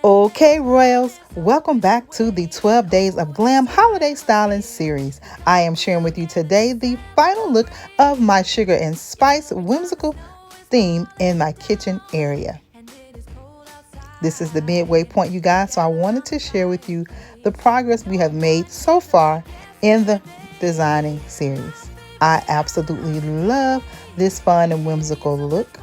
Okay, Royals, welcome back to the 12 Days of Glam Holiday Styling series. I am sharing with you today the final look of my sugar and spice whimsical theme in my kitchen area. This is the midway point, you guys, so I wanted to share with you the progress we have made so far in the designing series. I absolutely love this fun and whimsical look.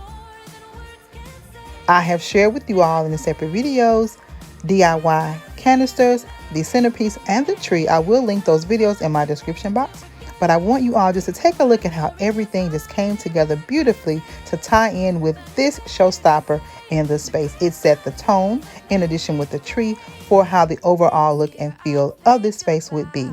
I have shared with you all in the separate videos, DIY canisters, the centerpiece, and the tree. I will link those videos in my description box. But I want you all just to take a look at how everything just came together beautifully to tie in with this showstopper in the space. It set the tone, in addition with the tree, for how the overall look and feel of this space would be.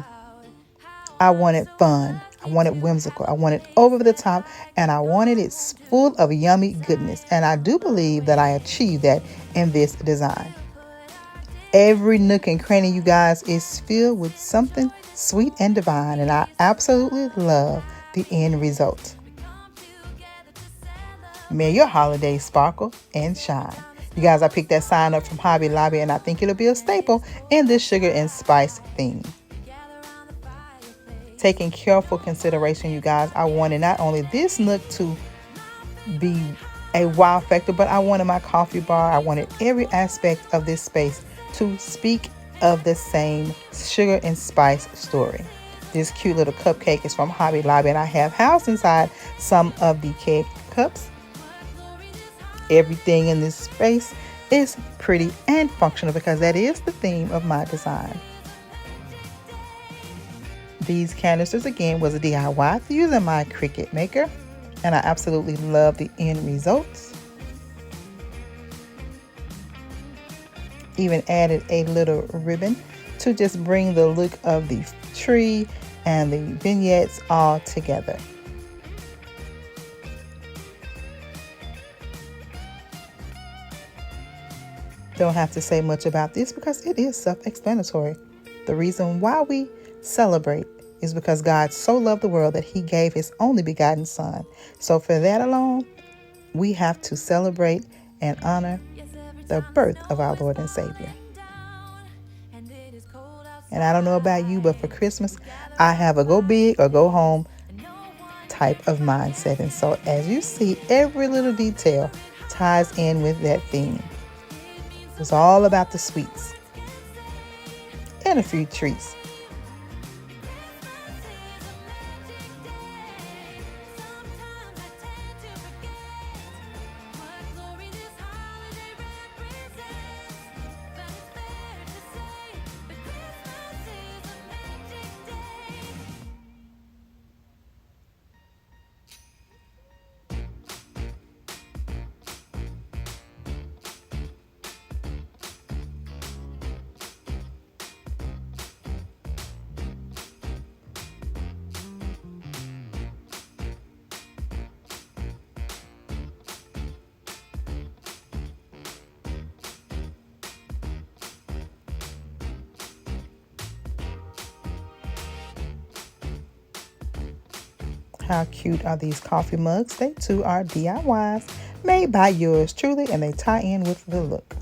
I wanted fun. I wanted whimsical. I wanted over the top, and I wanted it full of yummy goodness. And I do believe that I achieved that in this design. Every nook and cranny, you guys, is filled with something sweet and divine, and I absolutely love the end result. May your holidays sparkle and shine. You guys, I picked that sign up from Hobby Lobby, and I think it'll be a staple in this sugar and spice theme. Taking careful consideration, you guys, I wanted not only this nook to be a wow factor, but I wanted my coffee bar. I wanted every aspect of this space to speak of the same sugar and spice story. This cute little cupcake is from Hobby Lobby, and I have housed inside some of the cake cups. Everything in this space is pretty and functional because that is the theme of my design. These canisters, again, was a DIY using my Cricut maker, and I absolutely love the end results. Even added a little ribbon to just bring the look of the tree and the vignettes all together. Don't have to say much about this because it is self-explanatory. The reason why we celebrate is because God so loved the world that he gave his only begotten son. So for that alone, we have to celebrate and honor the birth of our Lord and Savior. And I don't know about you, but for Christmas, I have a go big or go home type of mindset. And so as you see, every little detail ties in with that theme. It's all about the sweets and a few treats. How cute are these coffee mugs? They too are DIYs made by yours truly, and they tie in with the look.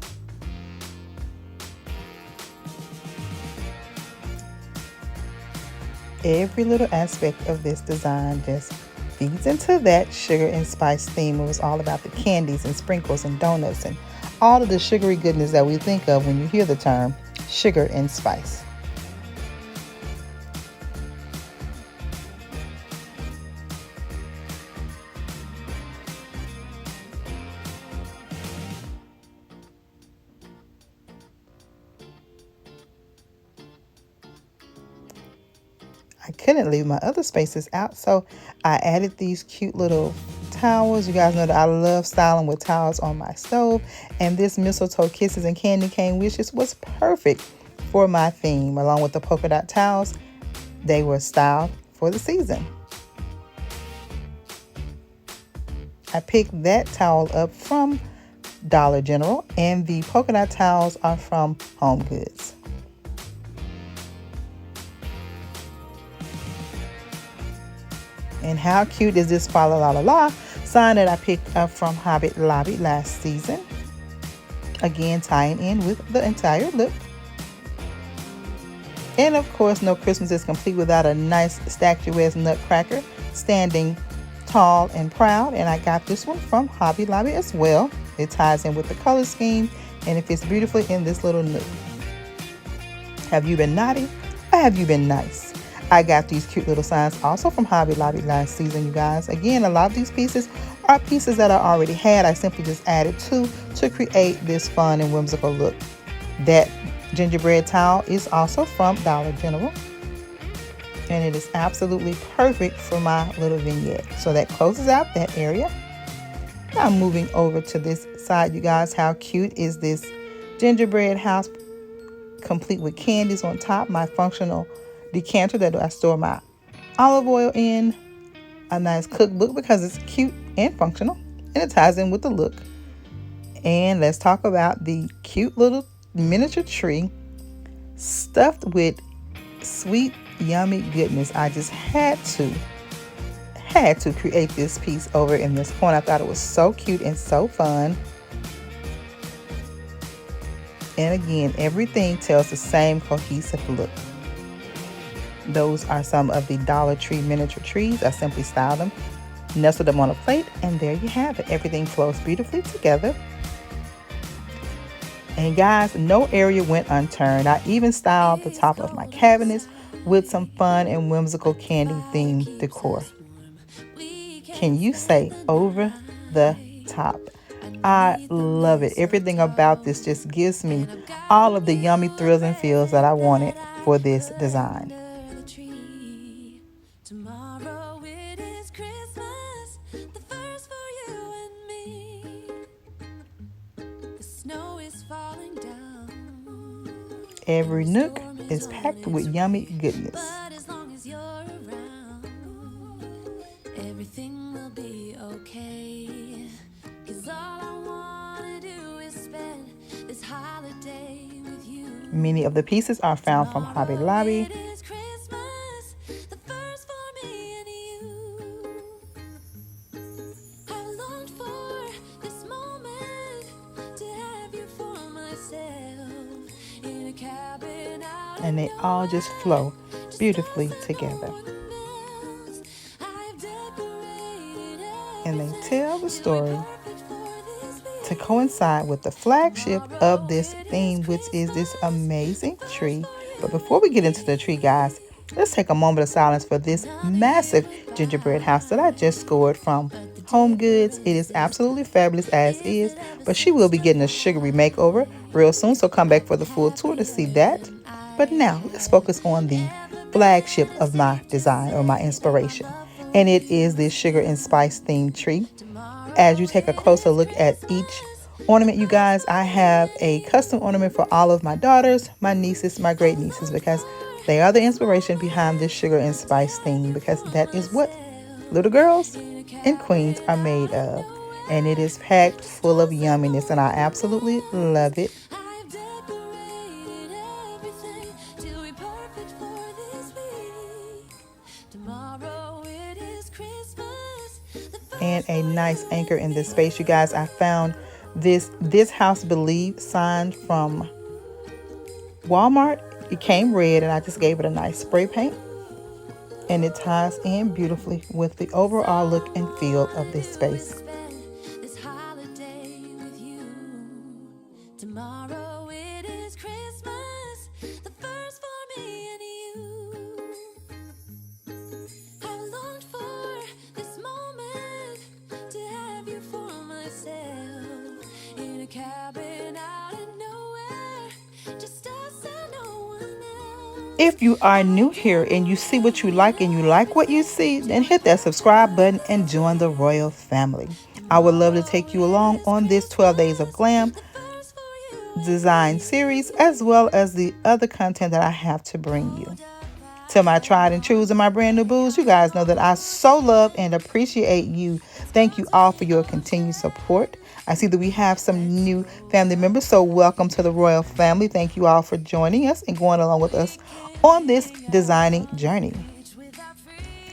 Every little aspect of this design just feeds into that sugar and spice theme. It was all about the candies and sprinkles and donuts and all of the sugary goodness that we think of when you hear the term sugar and spice. I couldn't leave my other spaces out, so I added these cute little towels. You guys know that I love styling with towels on my stove, and this mistletoe kisses and candy cane wishes was perfect for my theme. Along with the polka dot towels, they were styled for the season. I picked that towel up from Dollar General, and the polka dot towels are from Home Goods. And how cute is this Fa La La La La sign that I picked up from Hobby Lobby last season? Again, tying in with the entire look. And of course, no Christmas is complete without a nice statuesque nutcracker standing tall and proud. And I got this one from Hobby Lobby as well. It ties in with the color scheme and it fits beautifully in this little nook. Have you been naughty or have you been nice? I got these cute little signs also from Hobby Lobby last season, you guys. Again, a lot of these pieces are pieces that I already had. I simply just added two to create this fun and whimsical look. That gingerbread towel is also from Dollar General. And it is absolutely perfect for my little vignette. So that closes out that area. Now moving over to this side, you guys. How cute is this gingerbread house, complete with candies on top. My functional decanter that I store my olive oil in. A nice cookbook because it's cute and functional. And it ties in with the look. And let's talk about the cute little miniature tree stuffed with sweet, yummy goodness. I just had to create this piece over in this corner. I thought it was so cute and so fun. And again, everything tells the same cohesive look. Those are some of the Dollar Tree miniature trees. I simply styled them, nestled them on a plate, and there you have it. Everything flows beautifully together. And guys, no area went unturned. I even styled the top of my cabinets with some fun and whimsical candy themed decor. Can you say over the top? I love it. Everything about this just gives me all of the yummy thrills and feels that I wanted for this design. Every nook is packed with yummy goodness. Everything will be okay. 'Cause all I wanna do is spend this holiday with you. Many of the pieces are found from Hobby Lobby. And they all just flow beautifully together. And they tell the story to coincide with the flagship of this theme, which is this amazing tree. But before we get into the tree, guys, let's take a moment of silence for this massive gingerbread house that I just scored from Home Goods. It is absolutely fabulous as is, but she will be getting a sugary makeover real soon, so come back for the full tour to see that. But now let's focus on the flagship of my design or my inspiration. And it is this sugar and spice themed tree. As you take a closer look at each ornament, you guys, I have a custom ornament for all of my daughters, my nieces, my great nieces, because they are the inspiration behind this sugar and spice theme, because that is what little girls and queens are made of. And it is packed full of yumminess, and I absolutely love it. And a nice anchor in this space, you guys. I found this house believe sign from Walmart. It came red and I just gave it a nice spray paint, and it ties in beautifully with the overall look and feel of this space. If you are new here and you see what you like and you like what you see, then hit that subscribe button and join the Royal family. I would love to take you along on this 12 Days of Glam design series, as well as the other content that I have to bring you. To my tried and trues and my brand new boos, you guys know that I so love and appreciate you. Thank you all for your continued support. I see that we have some new family members, so welcome to the Royal family. Thank you all for joining us and going along with us on this designing journey.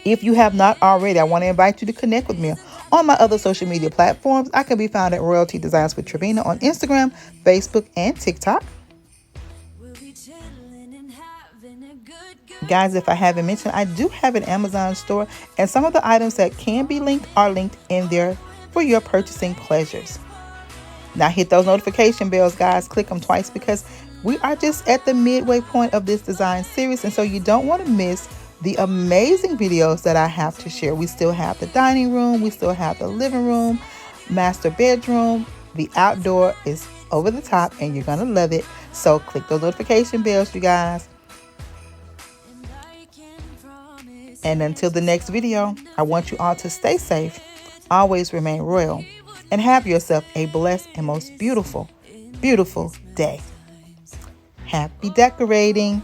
If you have not already, I want to invite you to connect with me On my other social media platforms, I can be found at RoyalTDesignswithTravina on Instagram, Facebook, and TikTok. Guys, if I haven't mentioned, I do have an Amazon store, and some of the items that can be linked are linked in there for your purchasing pleasures. Now hit those notification bells, guys. Click them twice because we are just at the midway point of this design series, and so you don't want to miss the amazing videos that I have to share. We still have the dining room, we still have the living room, master bedroom. The outdoor is over the top and you're gonna love it. So click those notification bells, you guys. And until the next video, I want you all to stay safe, always remain royal, and have yourself a blessed and most beautiful, beautiful day. Happy decorating.